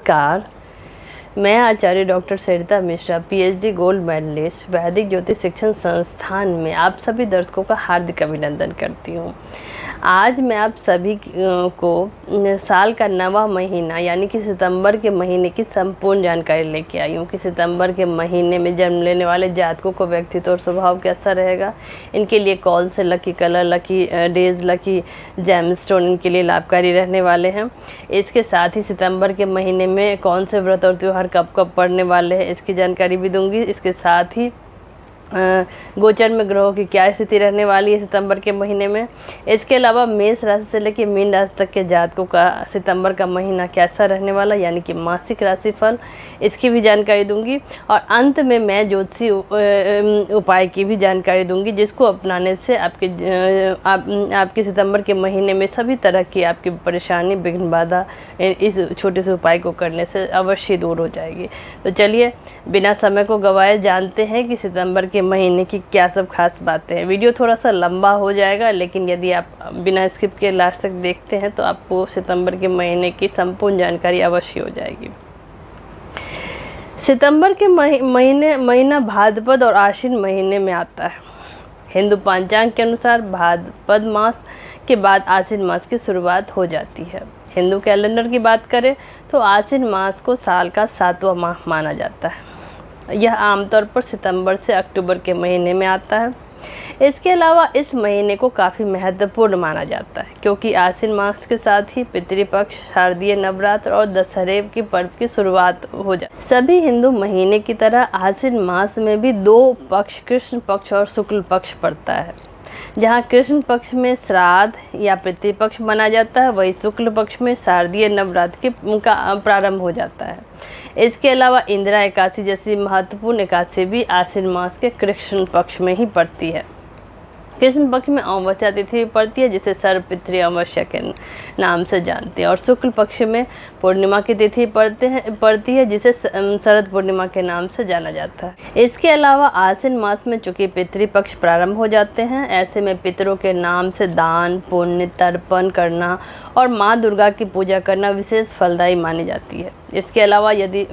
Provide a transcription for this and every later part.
नमस्कार। मैं आचार्य डॉक्टर सरिता Mishra, PhD gold medallist, वैदिक ज्योतिष शिक्षण संस्थान में आप सभी दर्शकों का हार्दिक अभिनंदन करती हूँ। आज मैं आप सभी को साल का नवा महीना यानी कि सितंबर के महीने की संपूर्ण जानकारी लेके आई हूँ कि सितंबर के महीने में जन्म लेने वाले जातकों को व्यक्तित्व और स्वभाव कैसा रहेगा, इनके लिए कौन से lucky colour, lucky days, lucky gemstone इनके लिए लाभकारी रहने वाले हैं। इसके साथ ही सितंबर के महीने में कौन से व्रत और त्यौहार कब कब पड़ने वाले हैं, इसकी जानकारी भी दूंगी। इसके साथ ही गोचर में ग्रहों की क्या स्थिति रहने वाली है सितंबर के महीने में। इसके अलावा मेष राशि से लेकर मीन राशि तक के जातकों का सितंबर का महीना कैसा रहने वाला यानी कि मासिक राशिफल, इसकी भी जानकारी दूंगी। और अंत में मैं ज्योतिषी उपाय की भी जानकारी दूंगी, जिसको अपनाने से आपके सितंबर के महीने में सभी तरह की आपकी परेशानी, विघ्न, बाधा इस छोटे से उपाय को करने से अवश्य दूर हो जाएगी। तो चलिए बिना समय को गवाए जानते हैं कि सितंबर के महीने की क्या सब खास बातें हैं। वीडियो थोड़ा सा लंबा हो जाएगा, लेकिन यदि आप बिना स्किप के लास्ट तक देखते हैं तो आपको सितंबर के महीने की संपूर्ण जानकारी अवश्य हो जाएगी। सितंबर के महीना भाद्रपद और आश्विन महीने में आता है। हिंदू पंचांग के अनुसार भाद्रपद मास के बाद आश्विन मास की शुरुआत हो जाती है। हिंदू कैलेंडर की बात करें तो आश्विन मास को साल का 7वां माह माना जाता है। यह आमतौर पर सितंबर से अक्टूबर के महीने में आता है। इसके अलावा इस महीने को काफ़ी महत्वपूर्ण माना जाता है, क्योंकि आश्विन मास के साथ ही पितृपक्ष, शारदीय नवरात्र और दशहरे की पर्व की शुरुआत हो जाती है। सभी हिंदू महीने की तरह आश्विन मास में भी 2 पक्ष, कृष्ण पक्ष और शुक्ल पक्ष पड़ता है। जहाँ कृष्ण पक्ष में श्राद्ध या पितृपक्ष माना जाता है, वही शुक्ल पक्ष में शारदीय नवरात्र का प्रारंभ हो जाता है। इसके अलावा इंदिरा एकादशी जैसी महत्वपूर्ण एकादशी भी आश्विन मास के कृष्ण पक्ष में ही पड़ती है। कृष्ण पक्ष में अमावस्या तिथि पड़ती है, जिसे सर्वपितृ अमावस्या के नाम से जानते हैं, और शुक्ल पक्ष में पूर्णिमा की तिथि पड़ती है, जिसे शरद पूर्णिमा के नाम से जाना जाता है। इसके अलावा आश्विन मास में चूंकि पितृपक्ष प्रारंभ हो जाते हैं, ऐसे में पितरों के नाम से दान, पुण्य, तर्पण करना और माँ दुर्गा की पूजा करना विशेष फलदायी मानी जाती है। इसके अलावा यदि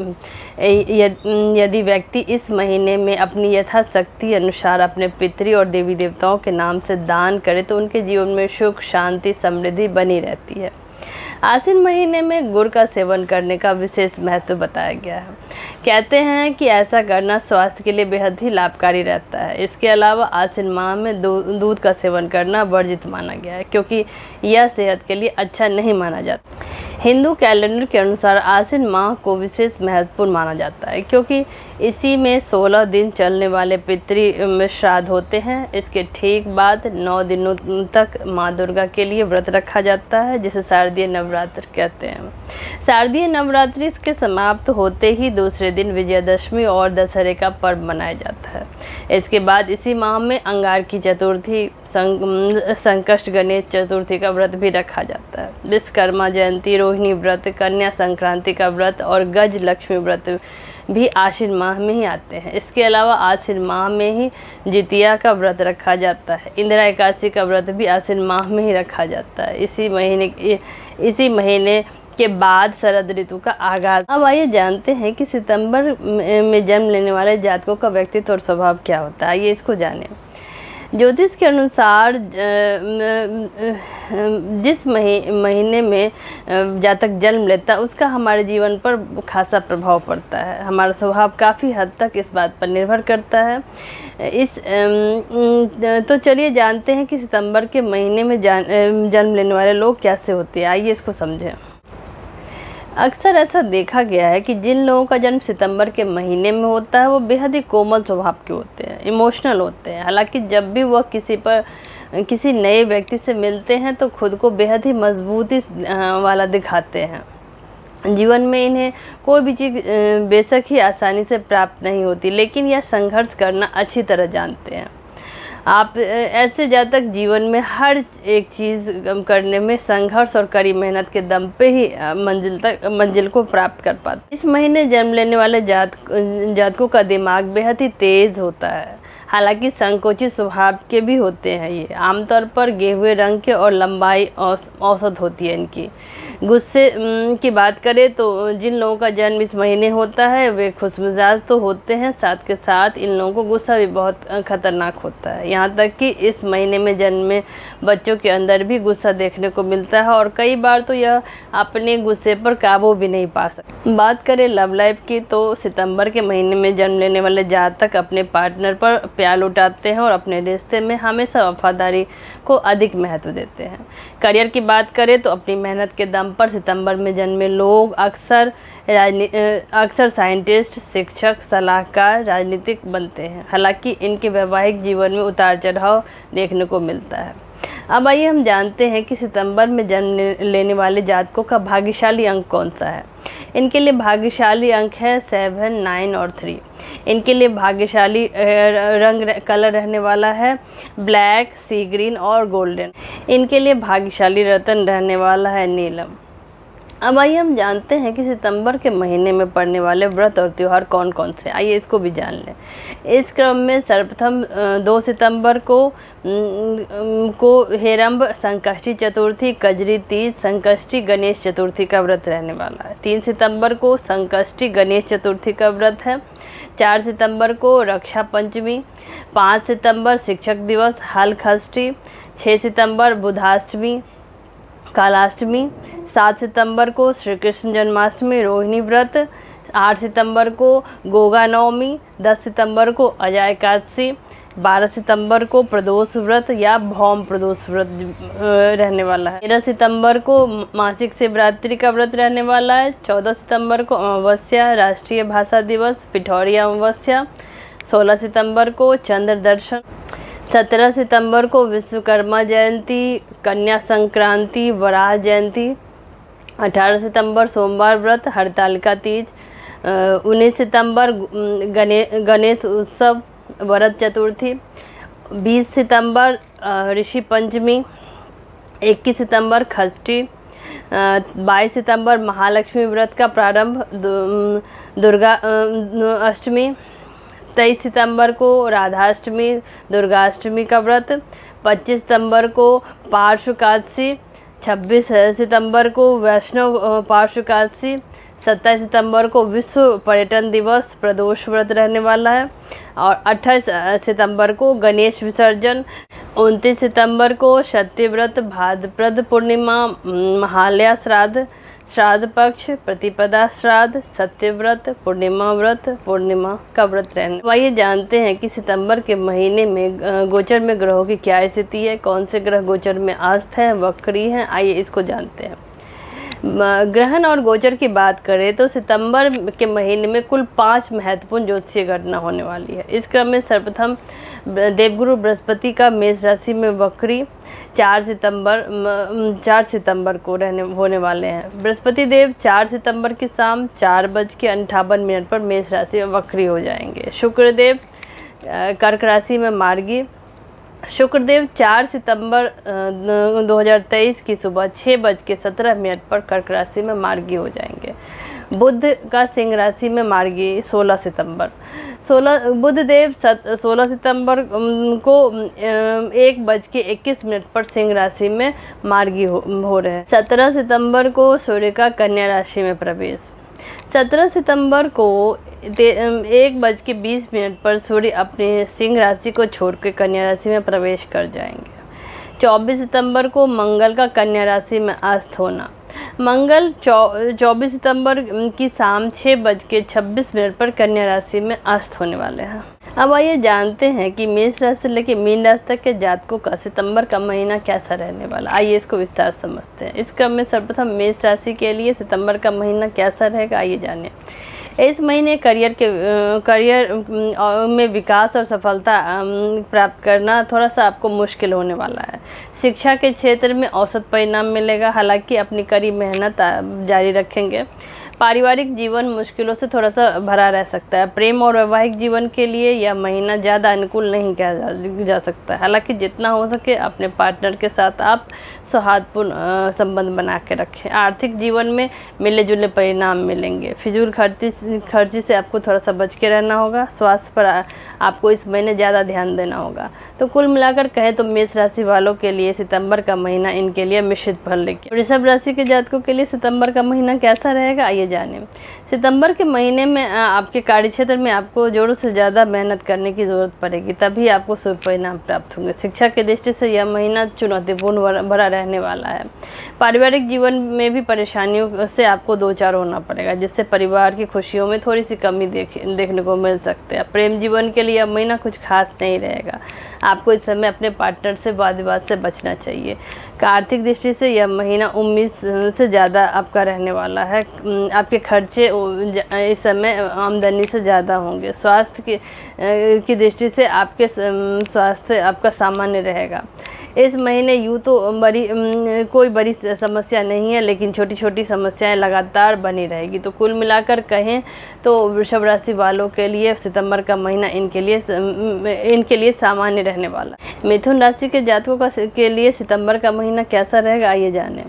व्यक्ति इस महीने में अपनी यथाशक्ति अनुसार अपने पितृ और देवी देवताओं के नाम से दान करे तो उनके जीवन में सुख, शांति, समृद्धि बनी रहती है। आश्विन महीने में गुड़ का सेवन करने का विशेष महत्व बताया गया है। कहते हैं कि ऐसा करना स्वास्थ्य के लिए बेहद ही लाभकारी रहता है। इसके अलावा आश्विन माह में दूध का सेवन करना वर्जित माना गया है, क्योंकि यह सेहत के लिए अच्छा नहीं माना जाता। हिंदू कैलेंडर के अनुसार आश्विन माह को विशेष महत्वपूर्ण माना जाता है, क्योंकि इसी में 16 दिन चलने वाले पितृ श्राद्ध होते हैं। इसके ठीक बाद 9 दिनों तक माँ दुर्गा के लिए व्रत रखा जाता है, जिसे शारदीय नवरात्र कहते हैं। शारदीय नवरात्रि इसके समाप्त होते ही दूसरे दिन विजयादशमी और दशहरे का पर्व मनाया जाता है। इसके बाद इसी माह में अंगार की चतुर्थी, संकष्ट गणेश चतुर्थी का व्रत भी रखा जाता है। विश्वकर्मा जयंती, रोहिणी व्रत, कन्या संक्रांति का व्रत और गज लक्ष्मी व्रत भी आश्विन माह में ही आते हैं। इसके अलावा आश्विन माह में ही जितिया का व्रत रखा जाता है। इंदिरा एकादशी का व्रत भी आश्विन माह में ही रखा जाता है। इसी महीने के बाद शरद ऋतु का आगाज। अब आइए जानते हैं कि सितंबर में जन्म लेने वाले जातकों का व्यक्तित्व और स्वभाव क्या होता है। आइए इसको जानें। ज्योतिष के अनुसार जिस महीने में जातक जन्म लेता है उसका हमारे जीवन पर खासा प्रभाव पड़ता है। हमारा स्वभाव काफ़ी हद तक इस बात पर निर्भर करता है। तो चलिए जानते हैं कि सितंबर के महीने में जन्म लेने वाले लोग कैसे होते हैं। आइए इसको समझें। अक्सर ऐसा देखा गया है कि जिन लोगों का जन्म सितंबर के महीने में होता है वो बेहद ही कोमल स्वभाव के होते हैं, इमोशनल होते हैं। हालांकि जब भी वह किसी नए व्यक्ति से मिलते हैं तो खुद को बेहद ही मजबूती वाला दिखाते हैं। जीवन में इन्हें कोई भी चीज़ बेशक ही आसानी से प्राप्त नहीं होती, लेकिन यह संघर्ष करना अच्छी तरह जानते हैं। आप ऐसे जातक जीवन में हर एक चीज़ करने में संघर्ष और कड़ी मेहनत के दम पे ही मंजिल को प्राप्त कर पाते। इस महीने जन्म लेने वाले जातकों का दिमाग बेहद ही तेज़ होता है। हालांकि संकोचित स्वभाव के भी होते हैं। ये आमतौर पर गेहुए रंग के और लंबाई औसत होती है इनकी। गुस्से की बात करें तो जिन लोगों का जन्म इस महीने होता है वे खुशमिजाज तो होते हैं, साथ के साथ इन लोगों को गुस्सा भी बहुत खतरनाक होता है। यहाँ तक कि इस महीने में जन्मे बच्चों के अंदर भी गुस्सा देखने को मिलता है और कई बार तो यह अपने गुस्से पर काबू भी नहीं पा सकते। बात करें लव लाइफ की तो सितंबर के महीने में जन्म लेने वाले जातक अपने पार्टनर पर प्यार लुटाते हैं और अपने रिश्ते में हमेशा वफादारी को अधिक महत्व देते हैं। करियर की बात करें तो अपनी मेहनत के दम पर सितंबर में जन्मे लोग अक्सर साइंटिस्ट, शिक्षक, सलाहकार, राजनीतिक बनते हैं। हालांकि इनके वैवाहिक जीवन में उतार चढ़ाव देखने को मिलता है। अब आइए हम जानते हैं कि सितंबर में जन्म लेने वाले जातकों का भाग्यशाली अंक कौन सा है। इनके लिए भाग्यशाली अंक है 7, 9 और 3। इनके लिए भाग्यशाली कलर रहने वाला है ब्लैक, सी ग्रीन और गोल्डन। इनके लिए भाग्यशाली रत्न रहने वाला है नीलम। अब आइए हम जानते हैं कि सितंबर के महीने में पड़ने वाले व्रत और त्यौहार कौन कौन से, आइए इसको भी जान लें। इस क्रम में सर्वप्रथम 2 सितंबर को हेरंब संकष्टी चतुर्थी, कजरी तीज, संकष्टी गणेश चतुर्थी का व्रत रहने वाला है। 3 सितंबर को संकष्टी गणेश चतुर्थी का व्रत है। 4 सितंबर को रक्षा पंचमी, 5 सितंबर शिक्षक दिवस हलखष्टी, 6 सितंबर बुधाष्टमी कालाष्टमी, 7 सितंबर को श्री कृष्ण जन्माष्टमी रोहिणी व्रत, 8 सितंबर को गोगा नवमी, 10 सितंबर को अजय एकादशी, 12 सितंबर को प्रदोष व्रत या भौम प्रदोष व्रत रहने वाला है। 13 सितंबर को मासिक शिवरात्रि का व्रत रहने वाला है। 14 सितंबर को अमावस्या, राष्ट्रीय भाषा दिवस, पिठौरी अमावस्या। 16 सितंबर को चंद्र दर्शन। 17 सितंबर को विश्वकर्मा जयंती, कन्या संक्रांति, वराह जयंती। 18 सितंबर सोमवार व्रत, हरतालिका तीज। 19 सितंबर गणेश उत्सव, वरद चतुर्थी। 20 सितंबर ऋषि पंचमी। 21 सितंबर खष्टी। 22 सितंबर महालक्ष्मी व्रत का प्रारंभ, दुर्गा अष्टमी। 23 सितंबर को राधाष्टमी, दुर्गाष्टमी का व्रत। 25 सितंबर को पार्श्व एकादशी। 26 सितंबर को वैष्णव पार्श्व एकादशी। 27 सितंबर को विश्व पर्यटन दिवस प्रदोष व्रत रहने वाला है और 28 सितंबर को गणेश विसर्जन। 29 सितंबर को सत्य व्रत, भाद्रपद पूर्णिमा, महालया श्राद्ध, श्राद्ध पक्ष, प्रतिपदा श्राद्ध, सत्य व्रत, पूर्णिमा व्रत, पूर्णिमा का व्रत रहने। आइए जानते हैं कि सितंबर के महीने में गोचर में ग्रहों की क्या स्थिति है, कौन से ग्रह गोचर में आस्थ हैं, वक्री हैं, आइए इसको जानते हैं। ग्रहण और गोचर की बात करें तो सितंबर के महीने में कुल 5 महत्वपूर्ण ज्योतिषीय घटना होने वाली है। इस क्रम में सर्वप्रथम देवगुरु बृहस्पति का मेष राशि में वक्री 4 सितंबर को होने वाले हैं। बृहस्पति देव 4 सितंबर की शाम 4:58 पर मेष राशि में वक्री हो जाएंगे। शुक्रदेव कर्क राशि में मार्गी। शुक्रदेव 4 सितंबर 2023 की सुबह 6:17 पर कर्क राशि में मार्गी हो जाएंगे। बुध का सिंह राशि में मार्गी 16 सितंबर। बुध देव 16 सितंबर को 1:21 पर सिंह राशि में मार्गी हो रहे हैं। 17 सितंबर को सूर्य का कन्या राशि में प्रवेश। 17 सितंबर को 1:20 पर सूर्य अपने सिंह राशि को छोड़कर कन्या राशि में प्रवेश कर जाएंगे। 24 सितंबर को मंगल का कन्या राशि में अस्त होना। मंगल 24 सितंबर की शाम 6:26 पर कन्या राशि में अस्त होने वाले हैं। अब आइए जानते हैं कि मेष राशि से लेकर मीन राशि तक के जातकों का सितंबर का महीना कैसा रहने वाला। आइए इसको विस्तार समझते हैं। इस क्रम में सर्वप्रथम मेष राशि के लिए सितंबर का महीना कैसा रहेगा, आइए जानिए। इस महीने करियर में विकास और सफलता प्राप्त करना थोड़ा सा आपको मुश्किल होने वाला है। शिक्षा के क्षेत्र में औसत परिणाम मिलेगा, हालांकि अपनी कड़ी मेहनत जारी रखेंगे। पारिवारिक जीवन मुश्किलों से थोड़ा सा भरा रह सकता है। प्रेम और वैवाहिक जीवन के लिए यह महीना ज़्यादा अनुकूल नहीं कहा जा सकता है। हालांकि जितना हो सके अपने पार्टनर के साथ आप सौहार्दपूर्ण संबंध बना के रखें। आर्थिक जीवन में मिले जुले परिणाम मिलेंगे। फिजूल खर्ची से आपको थोड़ा सा बच के रहना होगा। स्वास्थ्य पर आपको इस महीने ज़्यादा ध्यान देना होगा। तो कुल मिलाकर कहें तो मेष राशि वालों के लिए सितंबर का महीना इनके लिए मिश्रित फल लेके। वृषभ राशि के जातकों के लिए सितंबर का महीना कैसा रहेगा, आइए जानें। सितंबर के महीने में आपके कार्यक्षेत्र में आपको ज़रूरत से ज़्यादा मेहनत करने की ज़रूरत पड़ेगी, तभी आपको शुभ परिणाम प्राप्त होंगे। शिक्षा की दृष्टि से यह महीना चुनौतीपूर्ण भरा रहने वाला है। पारिवारिक जीवन में भी परेशानियों से आपको दो चार होना पड़ेगा, जिससे परिवार की खुशियों में थोड़ी सी कमी देखने को मिल सकते हैं। प्रेम जीवन के लिए यह महीना कुछ खास नहीं रहेगा। आपको इस समय अपने पार्टनर से वाद विवाद से बचना चाहिए। आर्थिक दृष्टि से यह महीना उम्मीद से ज़्यादा आपका रहने वाला है। आपके खर्चे इस समय आमदनी से ज़्यादा होंगे। स्वास्थ्य की दृष्टि से आपके स्वास्थ्य आपका सामान्य रहेगा। इस महीने यूँ तो कोई बड़ी समस्या नहीं है, लेकिन छोटी छोटी समस्याएं लगातार बनी रहेगी। तो कुल मिलाकर कहें तो वृषभ राशि वालों के लिए सितंबर का महीना इनके लिए सामान्य रहने वाला है। मिथुन राशि के जातकों के लिए सितंबर का महीना कैसा रहेगा, आइए जानें।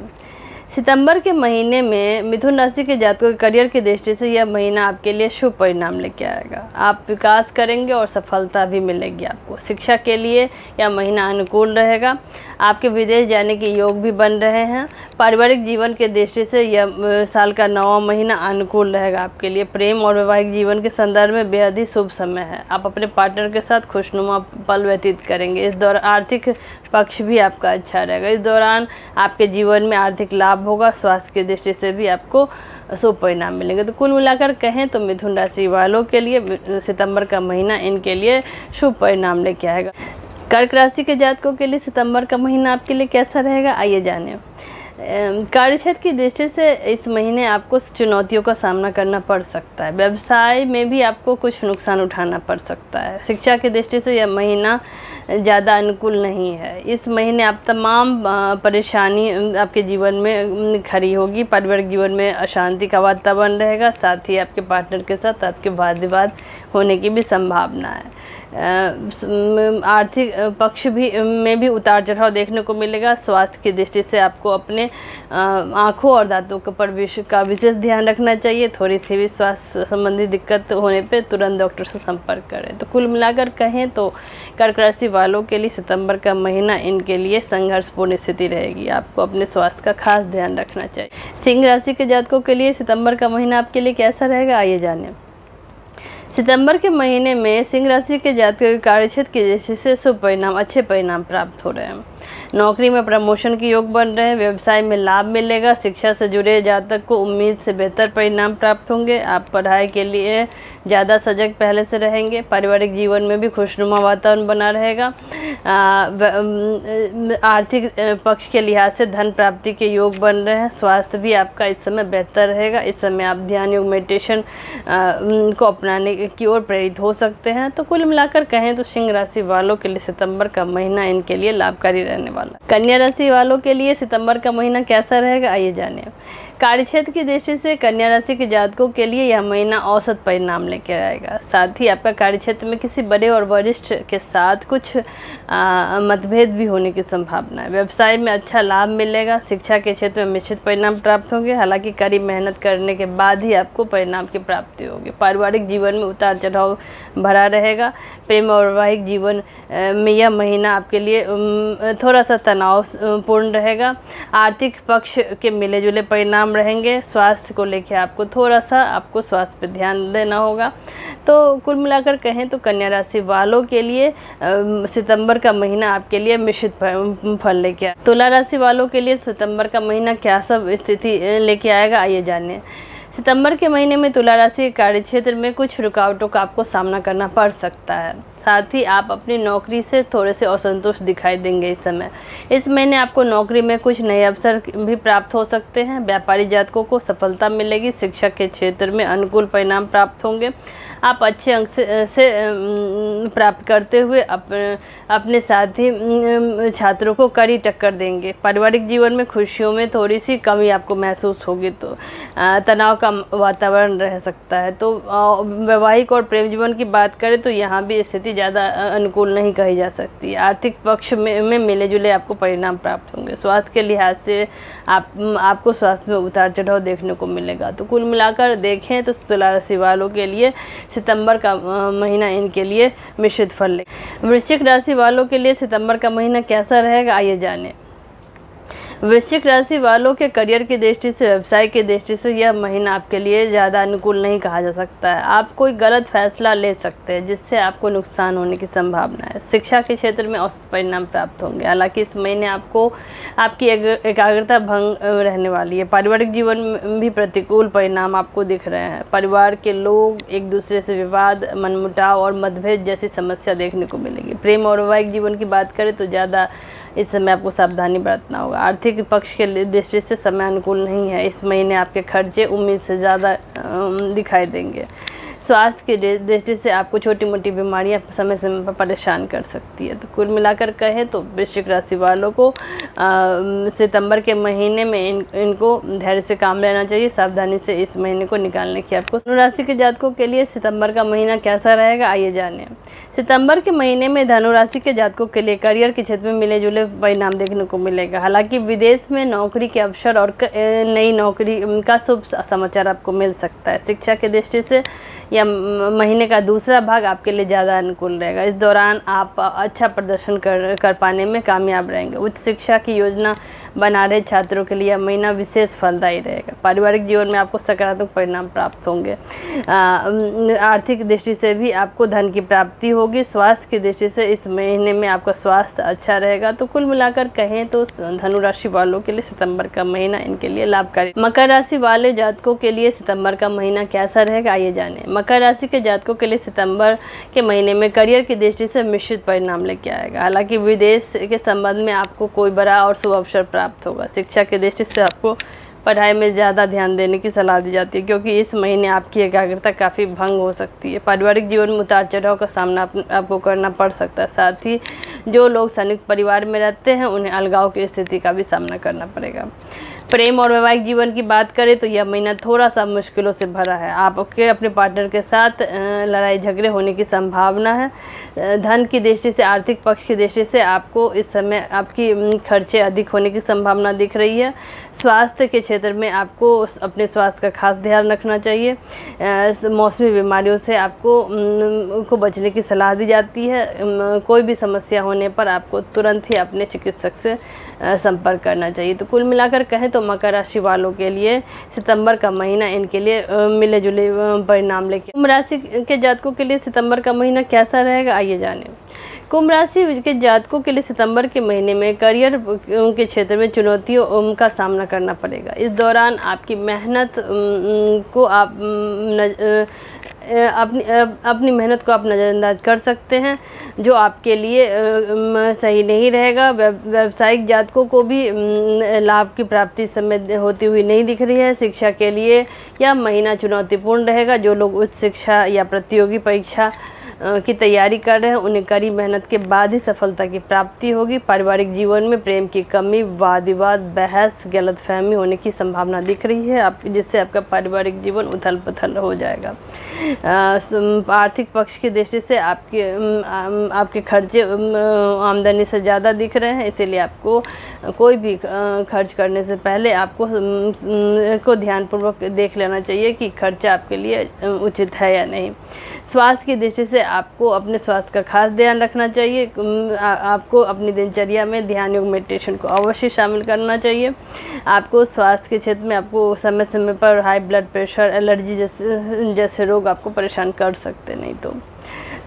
सितंबर के महीने में मिथुन राशि के जातकों के करियर की दृष्टि से यह महीना आपके लिए शुभ परिणाम लेके आएगा। आप विकास करेंगे और सफलता भी मिलेगी आपको। शिक्षा के लिए यह महीना अनुकूल रहेगा। आपके विदेश जाने के योग भी बन रहे हैं। पारिवारिक जीवन के दृष्टि से यह साल का 9वां महीना अनुकूल रहेगा आपके लिए। प्रेम और वैवाहिक जीवन के संदर्भ में बेहद ही शुभ समय है। आप अपने पार्टनर के साथ खुशनुमा पल व्यतीत करेंगे। इस दौरान आर्थिक पक्ष भी आपका अच्छा रहेगा। इस दौरान आपके जीवन में आर्थिक लाभ होगा। स्वास्थ्य की दृष्टि से भी आपको शुभ परिणाम मिलेंगे। तो कुल मिलाकर कहें तो मिथुन राशि वालों के लिए सितंबर का महीना इनके लिए शुभ परिणाम लेके आएगा। कर्क राशि के जातकों के लिए सितंबर का महीना आपके लिए कैसा रहेगा, आइए जानें। कार्यक्षेत्र की दृष्टि से इस महीने आपको चुनौतियों का सामना करना पड़ सकता है। व्यवसाय में भी आपको कुछ नुकसान उठाना पड़ सकता है। शिक्षा की दृष्टि से यह महीना ज़्यादा अनुकूल नहीं है। इस महीने आप तमाम परेशानी आपके जीवन में खड़ी होगी। पारिवारिक जीवन में अशांति का वातावरण रहेगा। साथ ही आपके पार्टनर के साथ आपके वाद विवाद होने की भी संभावना है। आर्थिक पक्ष में भी उतार चढ़ाव देखने को मिलेगा। स्वास्थ्य की दृष्टि से आपको अपने आँखों और दांतों का विशेष ध्यान रखना चाहिए। थोड़ी सी भी स्वास्थ्य संबंधी दिक्कत होने पे तुरंत डॉक्टर से संपर्क करें। तो कुल मिलाकर कहें तो कर्क राशि वालों के लिए सितंबर का महीना इनके लिए संघर्षपूर्ण स्थिति रहेगी। आपको अपने स्वास्थ्य का खास ध्यान रखना चाहिए। सिंह राशि के जातकों के लिए सितंबर का महीना आपके लिए कैसा रहेगा, आइए जानें। सितंबर के महीने में सिंह राशि के जातकों के कार्यक्षेत्र की दृष्टि से शुभ परिणाम, अच्छे परिणाम प्राप्त हो रहे हैं। नौकरी में प्रमोशन के योग बन रहे हैं। व्यवसाय में लाभ मिलेगा। शिक्षा से जुड़े जातक को उम्मीद से बेहतर परिणाम प्राप्त होंगे। आप पढ़ाई के लिए ज़्यादा सजग पहले से रहेंगे। पारिवारिक जीवन में भी खुशनुमा वातावरण बना रहेगा। आर्थिक पक्ष के लिहाज से धन प्राप्ति के योग बन रहे हैं। स्वास्थ्य भी आपका इस समय बेहतर रहेगा। इस समय आप ध्यान योग मेडिटेशन को अपनाने की ओर प्रेरित हो सकते हैं। तो कुल मिलाकर कहें तो सिंह राशि वालों के लिए सितंबर का महीना इनके लिए लाभकारी रहने वाला। कन्या राशि वालों के लिए सितंबर का महीना कैसा रहेगा, आइए जानें। कार्यक्षेत्र की दृष्टि से कन्या राशि के जातकों के लिए यह महीना औसत परिणाम लेकर आएगा। साथ ही आपका कार्यक्षेत्र में किसी बड़े और वरिष्ठ के साथ कुछ मतभेद भी होने की संभावना है। व्यवसाय में अच्छा लाभ मिलेगा। शिक्षा के क्षेत्र में मिश्रित परिणाम प्राप्त होंगे। हालांकि कड़ी मेहनत करने के बाद ही आपको परिणाम की प्राप्ति होगी। पारिवारिक जीवन में उतार चढ़ाव भरा रहेगा। प्रेम और वैवाहिक जीवन में यह महीना आपके लिए थोड़ा सा तनावपूर्ण रहेगा। आर्थिक पक्ष के मिले जुले परिणाम रहेंगे। स्वास्थ्य को लेकर आपको स्वास्थ्य पर ध्यान देना होगा। तो कुल मिलाकर कहें तो कन्या राशि वालों के लिए सितंबर का महीना आपके लिए मिश्रित फल लेके आए। तुला राशि वालों के लिए सितंबर का महीना क्या सब स्थिति लेके आएगा, आइए जानिए। सितंबर के महीने में तुला राशि के कार्यक्षेत्र में कुछ रुकावटों का आपको सामना करना पड़ सकता है। साथ ही आप अपनी नौकरी से थोड़े से असंतुष्ट दिखाई देंगे इस समय। इस महीने आपको नौकरी में कुछ नए अवसर भी प्राप्त हो सकते हैं। व्यापारी जातकों को सफलता मिलेगी। शिक्षा के क्षेत्र में अनुकूल परिणाम प्राप्त होंगे। आप अच्छे अंक से प्राप्त करते हुए अपने साथी छात्रों को कड़ी टक्कर देंगे। पारिवारिक जीवन में खुशियों में थोड़ी सी कमी आपको महसूस होगी। तो तनाव का वातावरण रह सकता है। तो वैवाहिक और प्रेम जीवन की बात करें तो यहाँ भी स्थिति ज़्यादा अनुकूल नहीं कही जा सकती। आर्थिक पक्ष में मिले जुले आपको परिणाम प्राप्त होंगे। स्वास्थ्य के लिहाज से आपको स्वास्थ्य में उतार चढ़ाव देखने को मिलेगा। तो कुल मिलाकर देखें तो तुला राशि वालों के लिए सितंबर का महीना इनके लिए मिश्रित फल ले। वृश्चिक राशि वालों के लिए सितंबर का महीना कैसा रहेगा, आइए जानें। वृश्चिक राशि वालों के करियर की दृष्टि से, व्यवसाय की दृष्टि से यह महीना आपके लिए ज़्यादा अनुकूल नहीं कहा जा सकता है। आप कोई गलत फैसला ले सकते हैं जिससे आपको नुकसान होने की संभावना है। शिक्षा के क्षेत्र में औसत परिणाम प्राप्त होंगे। हालांकि इस महीने आपको आपकी एकाग्रता भंग रहने वाली है। पारिवारिक जीवन में भी प्रतिकूल परिणाम आपको दिख रहे हैं। परिवार के लोग एक दूसरे से विवाद, मनमुटाव और मतभेद जैसी समस्या देखने को मिलेगी। प्रेम और वैवाहिक जीवन की बात करें तो ज़्यादा इस समय आपको सावधानी बरतना होगा। आर्थिक पक्ष के दृष्टि से समय अनुकूल नहीं है। इस महीने आपके खर्चे उम्मीद से ज़्यादा दिखाई देंगे। स्वास्थ्य की दृष्टि से आपको छोटी मोटी बीमारियां समय समय पर परेशान कर सकती है। तो कुल मिलाकर कहें तो वृश्चिक राशि वालों को सितंबर के महीने में इनको धैर्य से काम लेना चाहिए। सावधानी से इस महीने को निकालने की आपको। धनु राशि के जातकों के लिए सितंबर का महीना कैसा रहेगा, आइए जानें। सितंबर के महीने में धनु राशि के जातकों के लिए करियर के क्षेत्र में मिले जुले परिणाम देखने को मिलेगा। हालांकि विदेश में नौकरी के अवसर और नई नौकरी का शुभ समाचार आपको मिल सकता है। शिक्षा की दृष्टि से या महीने का दूसरा भाग आपके लिए ज़्यादा अनुकूल रहेगा। इस दौरान आप अच्छा प्रदर्शन कर पाने में कामयाब रहेंगे। उच्च शिक्षा की योजना बना रहे छात्रों के लिए यह महीना विशेष फलदायी रहेगा। पारिवारिक जीवन में आपको सकारात्मक परिणाम प्राप्त होंगे। आर्थिक दृष्टि से भी आपको धन की प्राप्ति होगी। स्वास्थ्य की दृष्टि से इस महीने में आपका स्वास्थ्य अच्छा रहेगा। तो कुल मिलाकर कहें तो धनु राशि वालों के लिए सितंबर का महीना इनके लिए लाभकारी। मकर राशि वाले जातकों के लिए सितंबर का महीना कैसा रहेगा, आइए जानें। मकर राशि के जातकों के लिए सितंबर के महीने में करियर की दृष्टि से मिश्रित परिणाम लेके आएगा। हालांकि विदेश के संबंध में आपको कोई बड़ा और शुभ अवसर प्राप्त होगा। शिक्षा की दृष्टि से आपको पढ़ाई में ज़्यादा ध्यान देने की सलाह दी जाती है, क्योंकि इस महीने आपकी एकाग्रता काफ़ी भंग हो सकती है। पारिवारिक जीवन में उतार चढ़ाव का सामना आपको करना पड़ सकता है। साथ ही जो लोग संयुक्त परिवार में रहते हैं उन्हें अलगाव की स्थिति का भी सामना करना पड़ेगा। प्रेम और वैवाहिक जीवन की बात करें तो यह महीना थोड़ा सा मुश्किलों से भरा है। आपके अपने पार्टनर के साथ लड़ाई झगड़े होने की संभावना है। धन की दृष्टि से, आर्थिक पक्ष की दृष्टि से आपको इस समय आपकी खर्चे अधिक होने की संभावना दिख रही है। स्वास्थ्य के क्षेत्र में आपको अपने स्वास्थ्य का खास ध्यान रखना चाहिए। मौसमी बीमारियों से आपको बचने की सलाह दी जाती है। कोई भी समस्या होने पर आपको तुरंत ही अपने चिकित्सक से संपर्क करना चाहिए। तो कुल मिलाकर कहें तो मकर राशि वालों के लिए सितंबर का महीना इनके लिए मिले जुले परिणाम लेके। कुंभ राशि के जातकों के लिए सितंबर का महीना कैसा रहेगा, आइए जानें। कुंभ राशि के जातकों के लिए सितंबर के महीने में करियर के क्षेत्र में चुनौतियों का सामना करना पड़ेगा। इस दौरान आपकी मेहनत को आप अपनी मेहनत को आप नज़रअंदाज कर सकते हैं, जो आपके लिए सही नहीं रहेगा। व्यावसायिक जातकों को भी लाभ की प्राप्ति समय होती हुई नहीं दिख रही है। शिक्षा के लिए यह महीना चुनौतीपूर्ण रहेगा। जो लोग उच्च शिक्षा या प्रतियोगी परीक्षा की तैयारी कर रहे हैं उन्हें कड़ी मेहनत के बाद ही सफलता की प्राप्ति होगी। पारिवारिक जीवन में प्रेम की कमी, वाद विवाद, बहस, गलतफहमी होने की संभावना दिख रही है, जिससे आपका पारिवारिक जीवन उथल पुथल हो जाएगा। आर्थिक पक्ष की दृष्टि से आपके खर्चे आमदनी से ज़्यादा दिख रहे हैं, इसीलिए आपको कोई भी खर्च करने से पहले आपको ध्यानपूर्वक देख लेना चाहिए कि खर्चा आपके लिए उचित है या नहीं। स्वास्थ्य की दृष्टि से आपको अपने स्वास्थ्य का खास ध्यान रखना चाहिए। आपको अपनी दिनचर्या में ध्यान योग मेडिटेशन को अवश्य शामिल करना चाहिए। आपको स्वास्थ्य के क्षेत्र में आपको समय समय पर हाई ब्लड प्रेशर, एलर्जी जैसे रोग आपको परेशान कर सकते नहीं।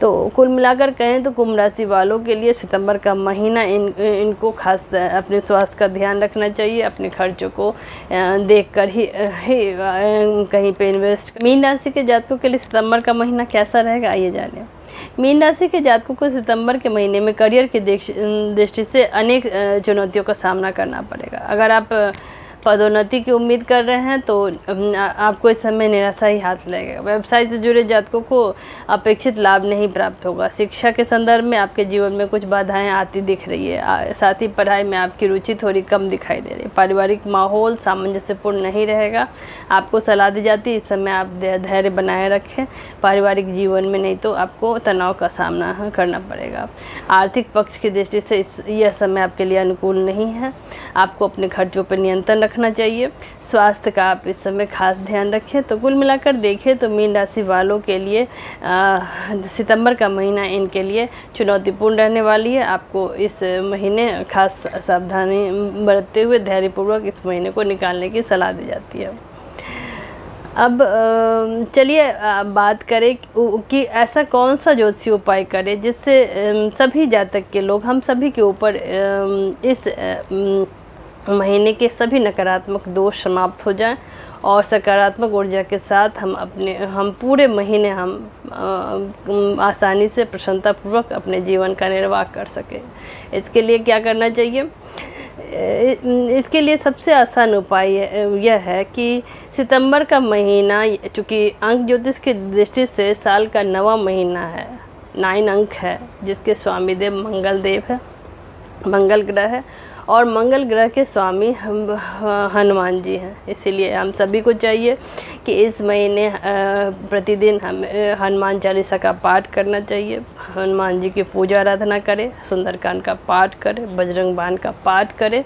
तो कुल मिलाकर कहें तो कुंभ राशि वालों के लिए सितंबर का महीना इनको खास अपने स्वास्थ्य का ध्यान रखना चाहिए। अपने खर्चों को देखकर ही कहीं पे इन्वेस्ट। मीन राशि के जातकों के लिए सितंबर का महीना कैसा रहेगा, आइए जानें। मीन राशि के जातकों को सितंबर के महीने में करियर की दृष्टि से अनेक चुनौतियों का सामना करना पड़ेगा। अगर आप पदोन्नति की उम्मीद कर रहे हैं तो आपको इस समय निराशा ही हाथ लगेगा। व्यवसाय से जुड़े जातकों को अपेक्षित लाभ नहीं प्राप्त होगा। शिक्षा के संदर्भ में आपके जीवन में कुछ बाधाएं आती दिख रही है। साथ ही पढ़ाई में आपकी रुचि थोड़ी कम दिखाई दे रही है। पारिवारिक माहौल सामंजस्यपूर्ण नहीं रहेगा। आपको सलाह दी जाती है इस समय आप धैर्य बनाए रखें पारिवारिक जीवन में, नहीं तो आपको तनाव का सामना करना पड़ेगा। आर्थिक पक्ष की दृष्टि से यह समय आपके लिए अनुकूल नहीं है। आपको अपने खर्चों पर नियंत्रण रखना चाहिए। स्वास्थ्य का आप इस समय खास ध्यान रखें। तो कुल मिलाकर देखें तो मीन राशि वालों के लिए सितंबर का महीना इनके लिए चुनौतीपूर्ण रहने वाली है। आपको इस महीने खास सावधानी बरतते हुए धैर्यपूर्वक इस महीने को निकालने की सलाह दी जाती है। अब चलिए बात करें कि ऐसा कौन सा ज्योतिषीय उपाय करें जिससे सभी जातक के लोग, हम सभी के ऊपर इस महीने के सभी नकारात्मक दोष समाप्त हो जाएं और सकारात्मक ऊर्जा के साथ हम पूरे महीने आसानी से प्रसन्नतापूर्वक अपने जीवन का निर्वाह कर सकें। इसके लिए क्या करना चाहिए? इसके लिए सबसे आसान उपाय यह है कि सितंबर का महीना, चूँकि अंक ज्योतिष की दृष्टि से साल का 9वां महीना है, 9 अंक है, जिसके स्वामी देव मंगल देव है, मंगल ग्रह है और मंगल ग्रह के स्वामी हनुमान जी हैं। इसीलिए हम सभी को चाहिए कि इस महीने प्रतिदिन हम हनुमान चालीसा का पाठ करना चाहिए। हनुमान जी की पूजा आराधना करें, सुंदरकांड का पाठ करें, बजरंग बाण का पाठ करें।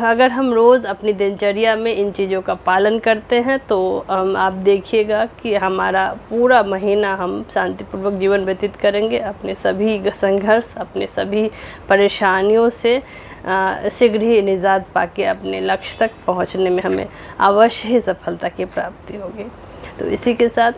अगर हम रोज़ अपनी दिनचर्या में इन चीज़ों का पालन करते हैं तो आप देखिएगा कि हमारा पूरा महीना हम शांतिपूर्वक जीवन व्यतीत करेंगे। अपने सभी संघर्ष, अपने सभी परेशानियों से शीघ्र ही निजात पाके अपने लक्ष्य तक पहुंचने में हमें अवश्य ही सफलता की प्राप्ति होगी। तो इसी के साथ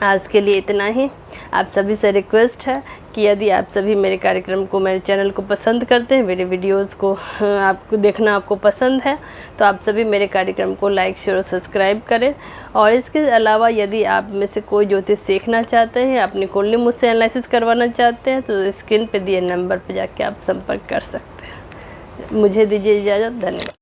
आज के लिए इतना ही। आप सभी से रिक्वेस्ट है कि यदि आप सभी मेरे कार्यक्रम को, मेरे चैनल को पसंद करते हैं, मेरे वीडियोस को आपको देखना आपको पसंद है, तो आप सभी मेरे कार्यक्रम को लाइक, शेयर और सब्सक्राइब करें। और इसके अलावा यदि आप में से कोई ज्योतिष सीखना चाहते हैं, अपनी कुंडली मुझसे एनालिसिस करवाना चाहते हैं, तो स्क्रीन पर दिए नंबर पर जाके आप संपर्क कर सकते हैं। मुझे दीजिए इजाज़त। धन्यवाद।